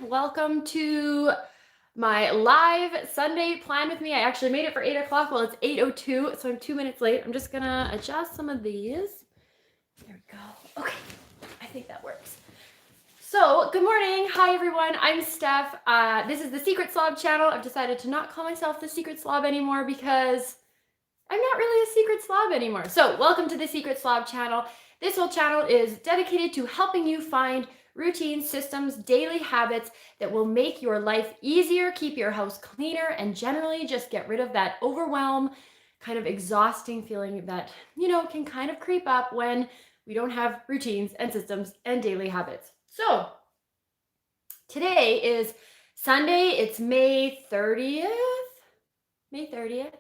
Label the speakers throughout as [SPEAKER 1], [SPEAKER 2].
[SPEAKER 1] Welcome to my live Sunday plan with me. I actually made it for 8 o'clock. Well, it's 8:02, so I'm 2 minutes late. I'm just gonna adjust some of these. There we go. Okay, I think that works. So, good morning. Hi, everyone. I'm Steph. This is the Secret Slob channel. I've decided to not call myself the Secret Slob anymore because I'm not really a secret slob anymore. So, welcome to the Secret Slob channel. This whole channel is dedicated to helping you find routines, systems, daily habits that will make your life easier, keep your house cleaner, and generally just get rid of that overwhelm, kind of exhausting feeling that, can kind of creep up when we don't have routines and systems and daily habits. So, today is Sunday. It's May 30th. May 30th.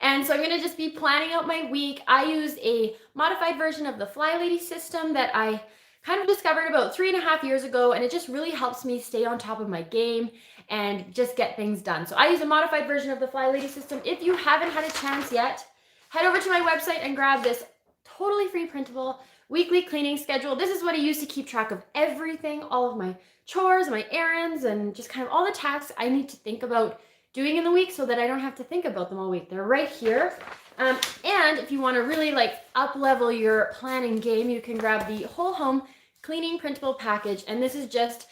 [SPEAKER 1] And so I'm going to just be planning out my week. I use a modified version of the Flylady system that I kind of discovered about 3.5 years ago, and it just really helps me stay on top of my game and just get things done. So I use a modified version of the Flylady system. If you haven't had a chance yet, head over to my website and grab this totally free printable weekly cleaning schedule. This is what I use to keep track of everything, all of my chores, my errands, and just kind of all the tasks I need to think about doing in the week so that I don't have to think about them all week. They're right here. And if you want to really up level your planning game, you can grab the whole home cleaning printable package. And this is just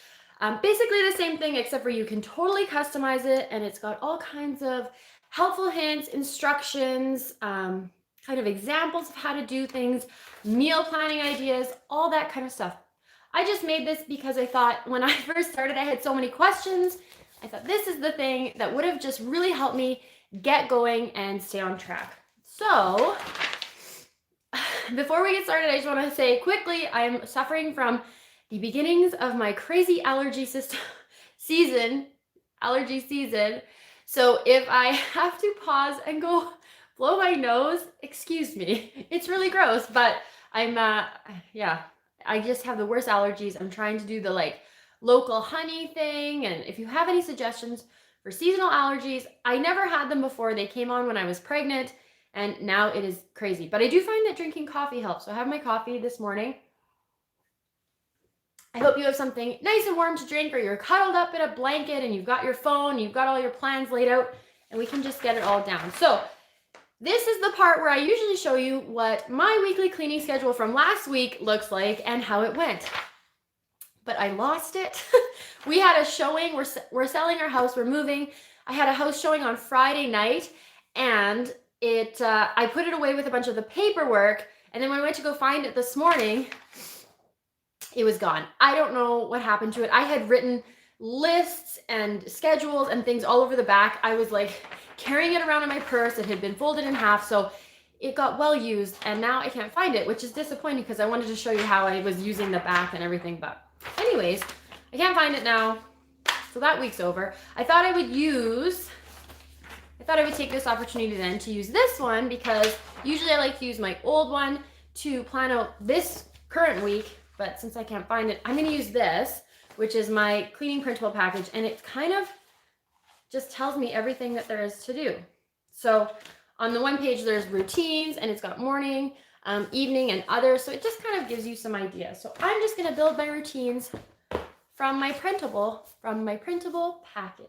[SPEAKER 1] basically the same thing, except for you can totally customize it. And it's got all kinds of helpful hints, instructions, kind of examples of how to do things, meal planning ideas, all that kind of stuff. I just made this because I thought when I first started, I had so many questions. I thought this is the thing that would have just really helped me get going and stay on track. So, before we get started, I just want to say quickly, I am suffering from the beginnings of my crazy allergy season. So if I have to pause and go blow my nose, excuse me. It's really gross, but I'm, I just have the worst allergies. I'm trying to do the local honey thing, and if you have any suggestions for seasonal allergies, I never had them before. They came on when I was pregnant, and now it is crazy. But I do find that drinking coffee helps. So I have my coffee this morning. I hope you have something nice and warm to drink, or you're cuddled up in a blanket and you've got your phone, you've got all your plans laid out, and we can just get it all down. So this is the part where I usually show you what my weekly cleaning schedule from last week looks like and how it went. But I lost it. We had a showing. We're selling our house. We're moving. I had a house showing on Friday night, and I put it away with a bunch of the paperwork, and then when I went to go find it this morning, it was gone. I don't know what happened to it. I had written lists and schedules and things all over the back. I was carrying it around in my purse. It had been folded in half, so it got well used, and now I can't find it, which is disappointing because I wanted to show you how I was using the back and everything, but anyways, I can't find it now, so that week's over. I thought I would take this opportunity then to use this one, because usually I like to use my old one to plan out this current week, but since I can't find it, I'm going to use this, which is my cleaning printable package, and it kind of just tells me everything that there is to do. So on the one page, there's routines, and it's got morning, evening, and others. So it just kind of gives you some ideas. So I'm just going to build my routines from my printable package.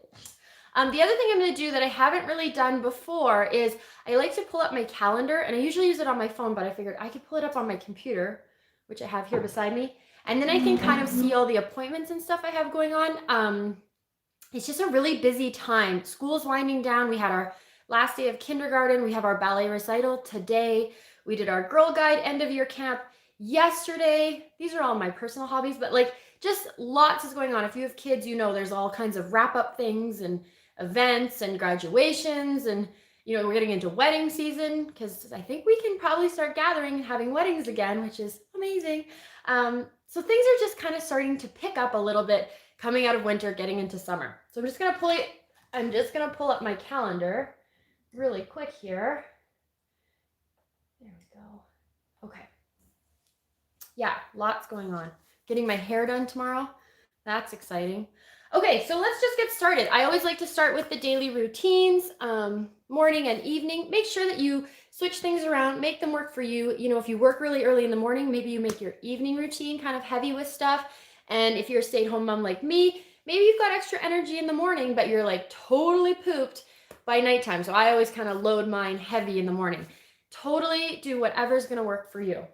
[SPEAKER 1] The other thing I'm going to do that I haven't really done before is I like to pull up my calendar, and I usually use it on my phone, but I figured I could pull it up on my computer, which I have here beside me, and then I can kind of see all the appointments and stuff I have going on. It's just a really busy time. School's winding down. We had our last day of kindergarten. We have our ballet recital today. We did our Girl Guide end of year camp yesterday. These are all my personal hobbies, but just lots is going on. If you have kids, there's all kinds of wrap up things and events and graduations, and we're getting into wedding season, because I think we can probably start gathering and having weddings again, which is amazing. So things are just kind of starting to pick up a little bit coming out of winter, getting into summer. So I'm just going to pull up my calendar really quick here. There we go. Okay. Yeah, lots going on. Getting my hair done tomorrow. That's exciting. Okay, so let's just get started. I always like to start with the daily routines, morning and evening. Make sure that you switch things around, make them work for you. If you work really early in the morning, maybe you make your evening routine kind of heavy with stuff. And if you're a stay-at-home mom like me, Maybe you've got extra energy in the morning, but you're like totally pooped by nighttime. So I always kind of load mine heavy in the morning. Totally do whatever's going to work for you.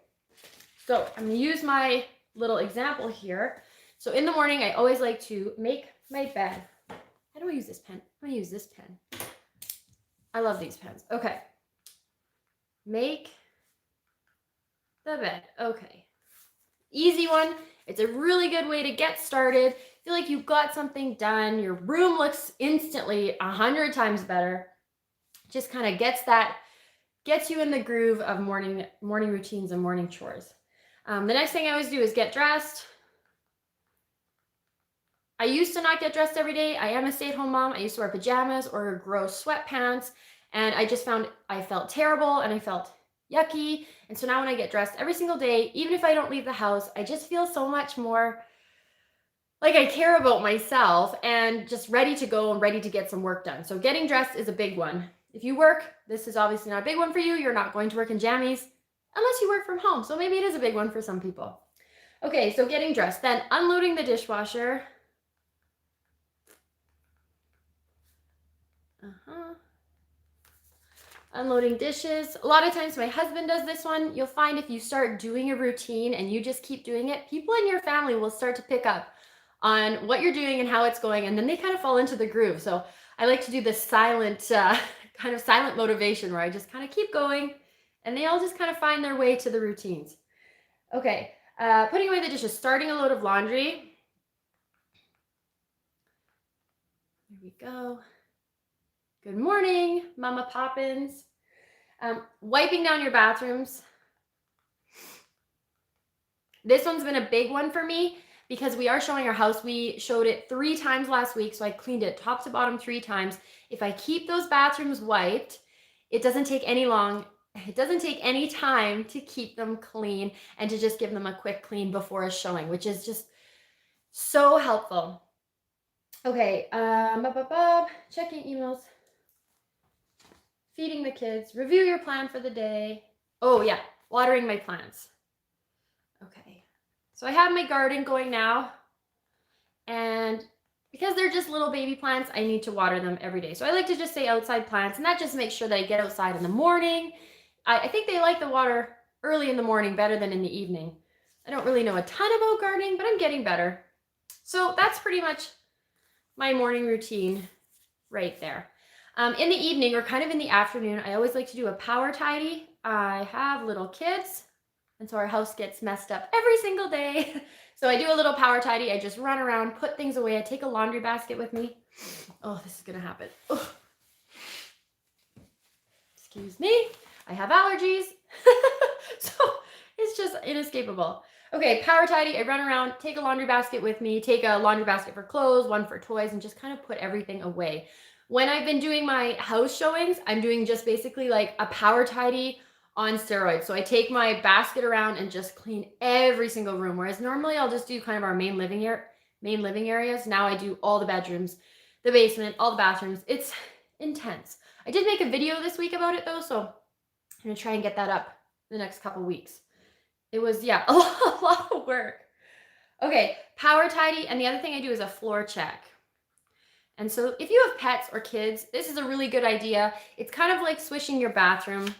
[SPEAKER 1] So I'm going to use my little example here. So in the morning, I always like to make my bed. How do I use this pen? I'm going to use this pen. I love these pens. Okay. Make the bed. Okay. Easy one. It's a really good way to get started. Feel like you've got something done. Your room looks instantly 100 times better. Just kind of gets you in the groove of morning routines and morning chores. The next thing I always do is get dressed. I used to not get dressed every day. I am a stay-at-home mom. I used to wear pajamas or gross sweatpants, and I just found I felt terrible and I felt yucky. And so now when I get dressed every single day, even if I don't leave the house, I just feel so much more like I care about myself and just ready to go and ready to get some work done. So getting dressed is a big one. If you work, this is obviously not a big one for you. You're not going to work in jammies unless you work from home. So maybe it is a big one for some people. Okay, so getting dressed, then unloading the dishwasher. Unloading dishes. A lot of times my husband does this one. You'll find if you start doing a routine and you just keep doing it, people in your family will start to pick up on what you're doing and how it's going, and then they kind of fall into the groove. So I like to do this silent, kind of silent motivation where I just kind of keep going and they all just kind of find their way to the routines. Okay, putting away the dishes, starting a load of laundry. There we go. Good morning, Mama Poppins. Wiping down your bathrooms. This one's been a big one for me because we are showing our house. We showed it 3 times last week, so I cleaned it top to bottom 3 times. If I keep those bathrooms wiped, it doesn't take any time to keep them clean and to just give them a quick clean before a showing, which is just so helpful. Okay, checking emails. Feeding the kids, review your plan for the day. Oh yeah, watering my plants. Okay, so I have my garden going now, and because they're just little baby plants, I need to water them every day. So I like to just say outside plants, and that just makes sure that I get outside in the morning. I think they like the water early in the morning better than in the evening. I don't really know a ton about gardening, but I'm getting better. So that's pretty much my morning routine right there. In the evening or kind of in the afternoon, I always like to do a power tidy. I have little kids, and so our house gets messed up every single day. So I do a little power tidy. I just run around, put things away. I take a laundry basket with me. Oh, this is gonna happen. Oh. Excuse me, I have allergies. So it's just inescapable. Okay, power tidy, I run around, take a laundry basket with me, take a laundry basket for clothes, one for toys, and just kind of put everything away. When I've been doing my house showings, I'm doing just basically like a power tidy on steroids. So I take my basket around and just clean every single room, whereas normally I'll just do kind of our main living areas. Now I do all the bedrooms, the basement, all the bathrooms. It's intense. I did make a video this week about it though, so I'm gonna try and get that up the next couple weeks. It was, yeah, a lot of work. Okay, power tidy, and the other thing I do is a floor check. And so if you have pets or kids, this is a really good idea. It's kind of like swishing your bathroom.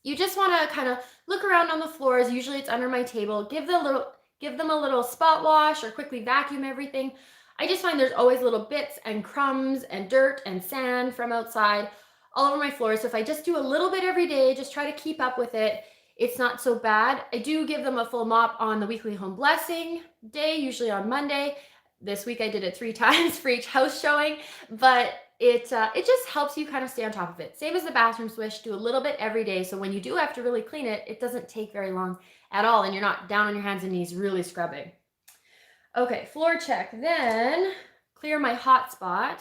[SPEAKER 1] You just want to kind of look around on the floors. Usually it's under my table. Give them a little spot wash or quickly vacuum everything. I just find there's always little bits and crumbs and dirt and sand from outside all over my floors. So if I just do a little bit every day, just try to keep up with it, it's not so bad. I do give them a full mop on the weekly home blessing day, usually on Monday. This week I did it 3 times for each house showing, but it just helps you kind of stay on top of it. Same as the bathroom swish, do a little bit every day. So when you do have to really clean it, it doesn't take very long at all, and you're not down on your hands and knees really scrubbing. Okay, floor check. Then clear my hotspot.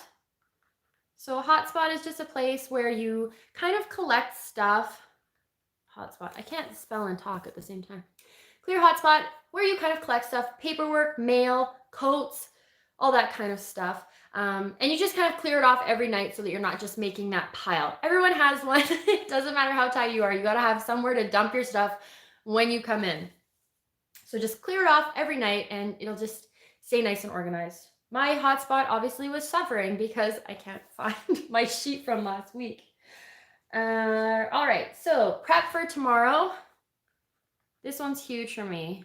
[SPEAKER 1] So a hotspot is just a place where you kind of collect stuff. Hotspot. I can't spell and talk at the same time. Clear hotspot, where you kind of collect stuff, paperwork, mail, coats, all that kind of stuff. And you just kind of clear it off every night so that you're not just making that pile. Everyone has one. It doesn't matter how tight you are. You got to have somewhere to dump your stuff when you come in. So just clear it off every night and it'll just stay nice and organized. My hotspot obviously was suffering because I can't find my sheet from last week. All right, so prep for tomorrow. This one's huge for me.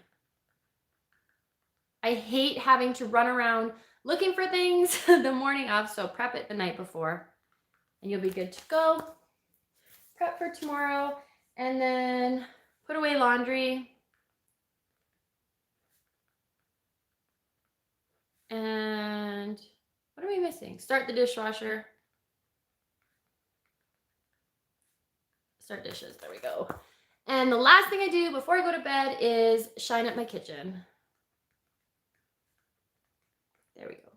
[SPEAKER 1] I hate having to run around looking for things the morning of, so prep it the night before and you'll be good to go. Prep for tomorrow and then put away laundry. And what are we missing? Start the dishwasher. Start dishes, there we go. And the last thing I do before I go to bed is shine up my kitchen. There we go.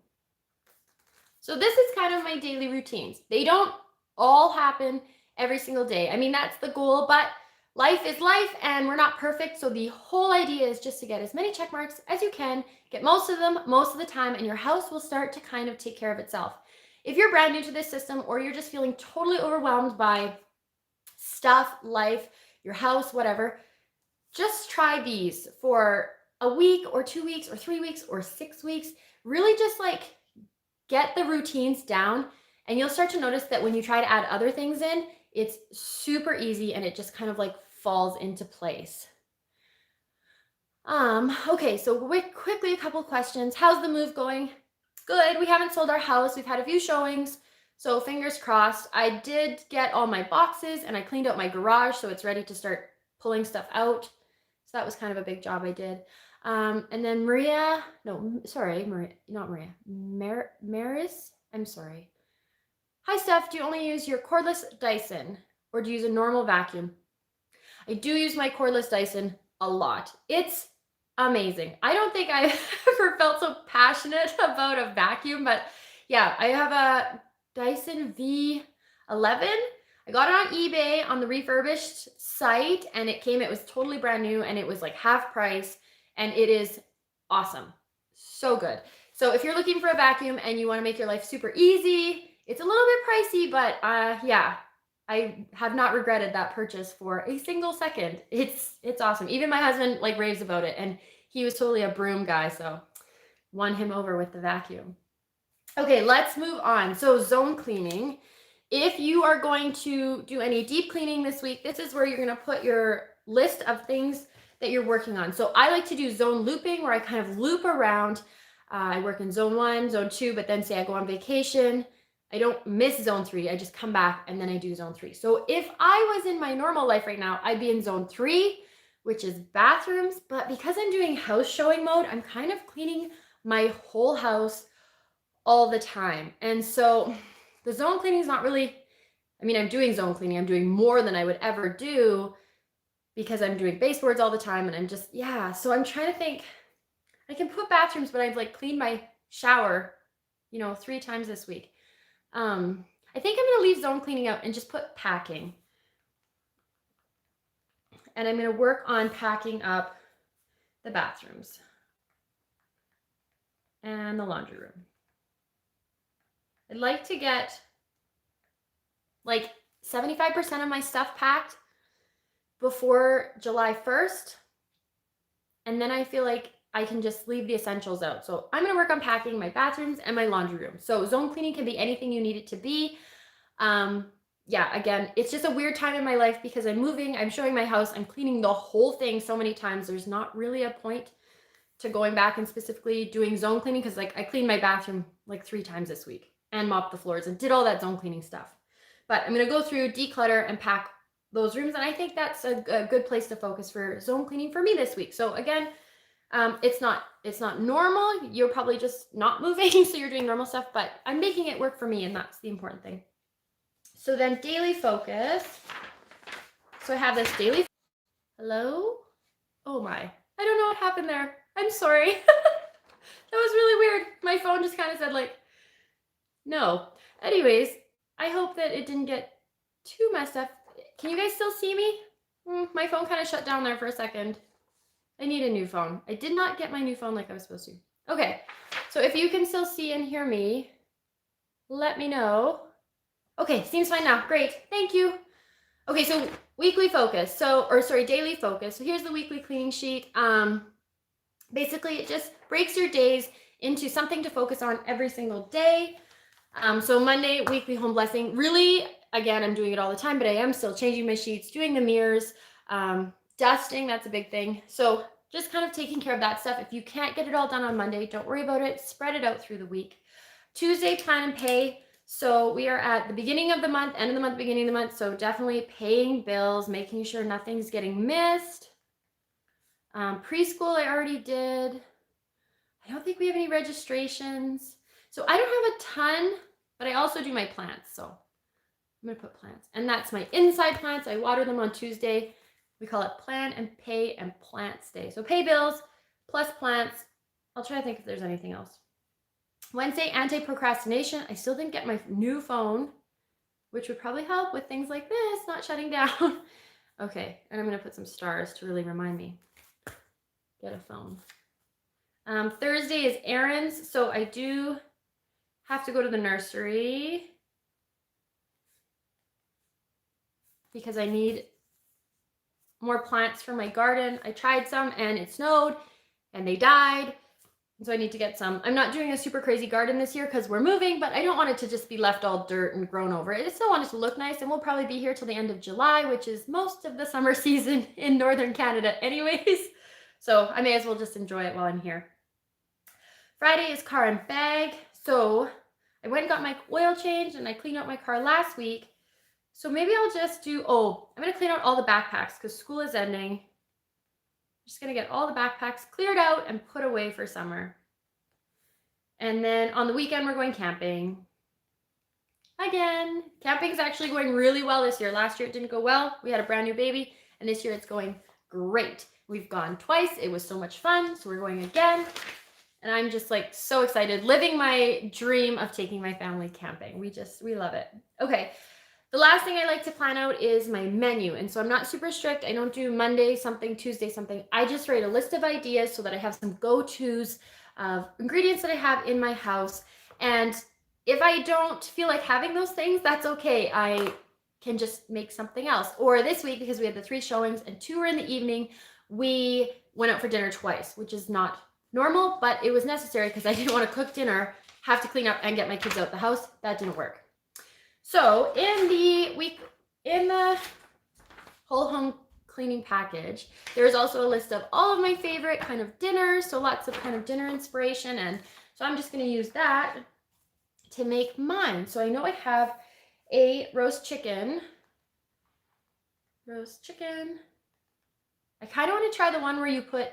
[SPEAKER 1] So this is kind of my daily routines. They don't all happen every single day. I mean, that's the goal, but life is life and we're not perfect. So the whole idea is just to get as many check marks as you can, get most of them most of the time, and your house will start to kind of take care of itself. If you're brand new to this system or you're just feeling totally overwhelmed by stuff, life, your house, whatever, just try these for a week or 2 weeks or 3 weeks or 6 weeks. Really just like get the routines down and you'll start to notice that when you try to add other things in, it's super easy and it just kind of like falls into place. Okay, so quickly a couple questions. How's the move going? Good. We haven't sold our house. We've had a few showings, so fingers crossed. I did get all my boxes and I cleaned out my garage, so it's ready to start pulling stuff out. So that was kind of a big job I did. And then Maria, no, sorry, Maria, not Maria, Maris, I'm sorry. Hi, Steph, do you only use your cordless Dyson or do you use a normal vacuum? I do use my cordless Dyson a lot. It's amazing. I don't think I've ever felt so passionate about a vacuum, but yeah, I have a Dyson V11. I got it on eBay on the refurbished site and it was totally brand new and it was like half price and it is awesome. So good. So if you're looking for a vacuum and you want to make your life super easy, it's a little bit pricey, but yeah, I have not regretted that purchase for a single second. It's awesome. Even my husband like raves about it and he was totally a broom guy, so won him over with the vacuum. Okay, let's move on. So zone cleaning. If you are going to do any deep cleaning this week, this is where you're going to put your list of things that you're working on. So I like to do zone looping where I kind of loop around. I work in zone 1, zone 2, but then say I go on vacation. I don't miss zone 3. I just come back and then I do zone 3. So if I was in my normal life right now, I'd be in zone 3, which is bathrooms. But because I'm doing house showing mode, I'm kind of cleaning my whole house all the time. And so the zone cleaning is not really, I mean, I'm doing zone cleaning. I'm doing more than I would ever do because I'm doing baseboards all the time. And I'm just, yeah. So I'm trying to think, I can put bathrooms, but I've like cleaned my shower, 3 times this week. I think I'm going to leave zone cleaning out and just put packing. And I'm going to work on packing up the bathrooms and the laundry room. I'd like to get like 75% of my stuff packed before July 1st. And then I feel like I can just leave the essentials out. So I'm going to work on packing my bathrooms and my laundry room. So zone cleaning can be anything you need it to be. Yeah, again, it's just a weird time in my life because I'm moving, I'm showing my house, I'm cleaning the whole thing so many times. There's not really a point to going back and specifically doing zone cleaning because like I cleaned my bathroom like 3 times this week and mopped the floors and did all that zone cleaning stuff. But I'm going to go through, declutter, and pack those rooms. And I think that's a good place to focus for zone cleaning for me this week. So again, it's not normal. You're probably just not moving, so you're doing normal stuff, but I'm making it work for me, and that's the important thing. So then daily focus. So I have this daily, hello? Oh my, I don't know what happened there. I'm sorry. That was really weird. My phone just kind of said like, no. Anyways, I hope that it didn't get too messed up. Can you guys still see me? My phone kind of shut down there for a second. I need a new phone. I did not get my new phone like I was supposed to. Okay, so if you can still see and hear me, let me know. Okay, seems fine now. Great, thank you. Okay, so weekly focus. Daily focus. So here's the weekly cleaning sheet. Basically, it just breaks your days into something to focus on every single day. So Monday, weekly home blessing. Really, again, I'm doing it all the time, but I am still changing my sheets, doing the mirrors, dusting, that's a big thing. So just kind of taking care of that stuff. If you can't get it all done on Monday, don't worry about it. Spread it out through the week. Tuesday, plan and pay. So we are at the beginning of the month, end of the month, beginning of the month. So definitely paying bills, making sure nothing's getting missed. Preschool, I already did. I don't think we have any registrations. So I don't have a ton, but I also do my plants. So I'm gonna put plants. And that's my inside plants. I water them on Tuesday. We call it plan and pay and plants day. So pay bills plus plants. I'll try to think if there's anything else. Wednesday, anti-procrastination. I still didn't get my new phone, which would probably help with things like this, not shutting down. Okay, and I'm gonna put some stars to really remind me. Get a phone. Thursday is errands. So I do have to go to the nursery because I need more plants for my garden. I tried some and it snowed and they died. So I need to get some. I'm not doing a super crazy garden this year because we're moving, but I don't want it to just be left all dirt and grown over. I still want it to look nice, and we'll probably be here till the end of July, which is most of the summer season in Northern Canada anyways. So I may as well just enjoy it while I'm here. Friday is car and bag. So I went and got my oil changed and I cleaned out my car last week. So maybe I'll just do, I'm gonna clean out all the backpacks because school is ending. I'm just gonna get all the backpacks cleared out and put away for summer. And then on the weekend, we're going camping. Again, camping's actually going really well this year. Last year it didn't go well. We had a brand new baby, and this year it's going great. We've gone twice. It was so much fun. So we're going again. And I'm just like so excited, living my dream of taking my family camping. We love it. Okay. The last thing I like to plan out is my menu. And so I'm not super strict. I don't do Monday something, Tuesday something. I just write a list of ideas so that I have some go-tos of ingredients that I have in my house. And if I don't feel like having those things, that's okay. I can just make something else. Or this week, because we had the 3 showings and 2 were in the evening, we went out for dinner twice, which is not normal, but it was necessary because I didn't want to cook dinner, have to clean up and get my kids out the house. That didn't work. So in the whole home cleaning package, there's also a list of all of my favorite kind of dinners. So lots of kind of dinner inspiration. And so I'm just going to use that to make mine. So I know I have a roast chicken. I kind of want to try the one where you put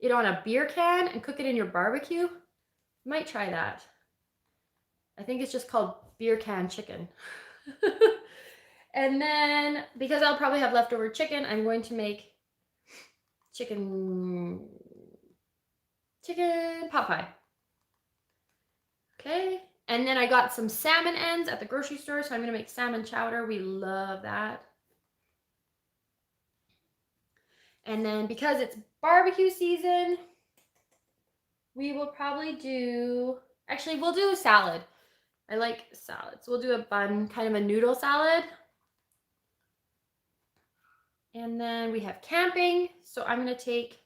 [SPEAKER 1] it on a beer can and cook it in your barbecue. Might try that. I think it's just called beer can chicken. And then because I'll probably have leftover chicken, I'm going to make chicken pot pie. Okay. And then I got some salmon ends at the grocery store, so I'm going to make salmon chowder. We love that. And then because it's barbecue season, we will probably do, we'll do a salad. I like salads. We'll do a bun, kind of a noodle salad. And then we have camping. So I'm going to take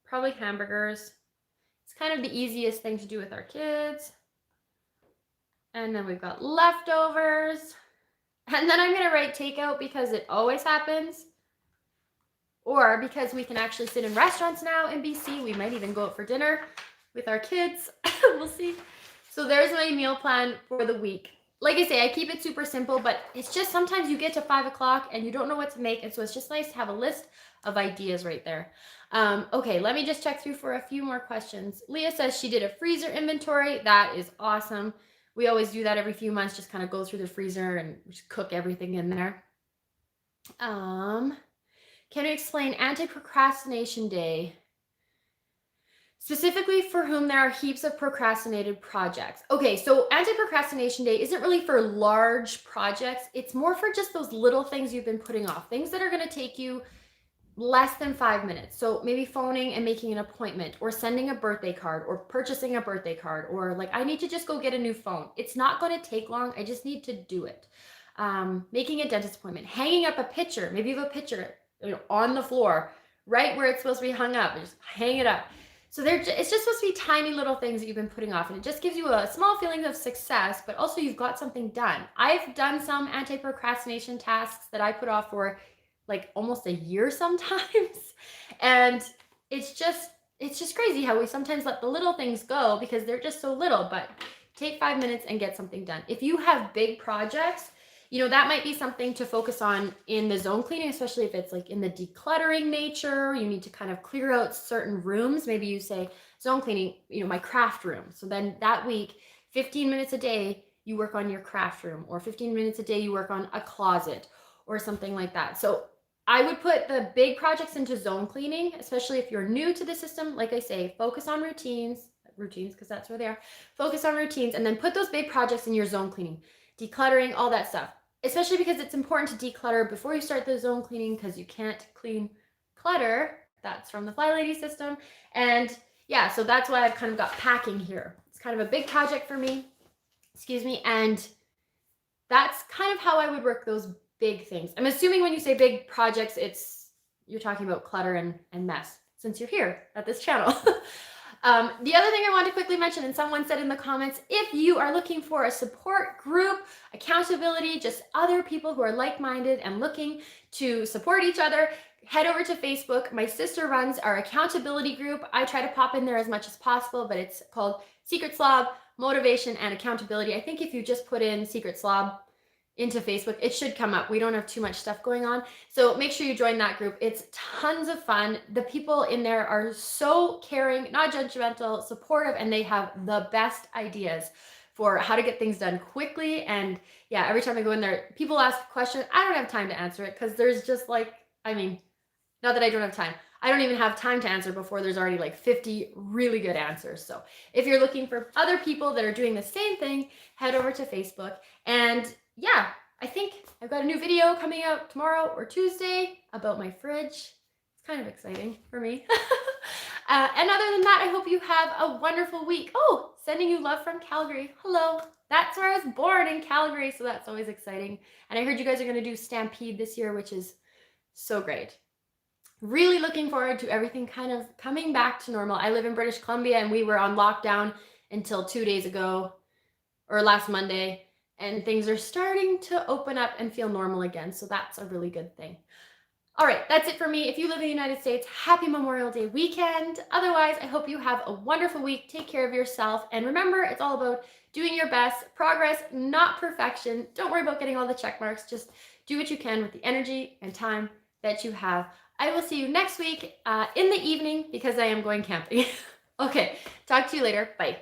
[SPEAKER 1] probably hamburgers. It's kind of the easiest thing to do with our kids. And then we've got leftovers. And then I'm going to write takeout because it always happens. Or because we can actually sit in restaurants now in BC. We might even go out for dinner with our kids. We'll see. So there's my meal plan for the week. Like I say, I keep it super simple, but it's just sometimes you get to 5 o'clock and you don't know what to make. And so it's just nice to have a list of ideas right there. Okay, let me just check through for a few more questions. Leah says she did a freezer inventory. That is awesome. We always do that every few months, just kind of go through the freezer and just cook everything in there. Can you explain anti-procrastination day? Specifically for whom there are heaps of procrastinated projects. Okay, so anti-procrastination day isn't really for large projects. It's more for just those little things you've been putting off, things that are going to take you less than 5 minutes. So maybe phoning and making an appointment, or sending a birthday card, or purchasing a birthday card, or like I need to just go get a new phone. It's not going to take long. I just need to do it. Making a dentist appointment, hanging up a picture. Maybe you have a picture on the floor, right where it's supposed to be hung up. Just hang it up. So it's just supposed to be tiny little things that you've been putting off, and it just gives you a small feeling of success, but also you've got something done. I've done some anti-procrastination tasks that I put off for like almost a year sometimes. And it's just crazy how we sometimes let the little things go because they're just so little, but take 5 minutes and get something done. If you have big projects, that might be something to focus on in the zone cleaning, especially if it's like in the decluttering nature. You need to kind of clear out certain rooms. Maybe you say zone cleaning, my craft room. So then that week, 15 minutes a day, you work on your craft room, or 15 minutes a day, you work on a closet or something like that. So I would put the big projects into zone cleaning, especially if you're new to the system. Like I say, focus on routines, because that's where they are. Focus on routines, and then put those big projects in your zone cleaning, decluttering, all that stuff. Especially because it's important to declutter before you start the zone cleaning, because you can't clean clutter. That's from the Flylady system. And yeah, so that's why I've kind of got packing here. It's kind of a big project for me, and that's kind of how I would work those big things. I'm assuming when you say big projects, you're talking about clutter and mess, since you're here at this channel. The other thing I want to quickly mention, and someone said in the comments, if you are looking for a support group, accountability, just other people who are like-minded and looking to support each other, head over to Facebook. My sister runs our accountability group. I try to pop in there as much as possible, but it's called Secret Slob, Motivation and Accountability. I think if you just put in Secret Slob into Facebook, it should come up. We don't have too much stuff going on. So make sure you join that group. It's tons of fun. The people in there are so caring, not judgmental, supportive, and they have the best ideas for how to get things done quickly. And yeah, every time I go in there, people ask questions. I don't have time to answer it because there's just not that I don't have time. I don't even have time to answer before there's already like 50 really good answers. So if you're looking for other people that are doing the same thing, head over to Facebook. And yeah, I think I've got a new video coming out tomorrow or Tuesday about my fridge. It's kind of exciting for me. And other than that, I hope you have a wonderful week. Oh, sending you love from Calgary. Hello. That's where I was born, in Calgary. So that's always exciting. And I heard you guys are going to do Stampede this year, which is so great. Really looking forward to everything kind of coming back to normal. I live in British Columbia, and we were on lockdown until 2 days ago, or last Monday, and things are starting to open up and feel normal again. So that's a really good thing. All right, that's it for me. If you live in the United States, happy Memorial Day weekend. Otherwise, I hope you have a wonderful week. Take care of yourself. And remember, it's all about doing your best. Progress, not perfection. Don't worry about getting all the check marks. Just do what you can with the energy and time that you have. I will see you next week in the evening because I am going camping. Okay, talk to you later. Bye.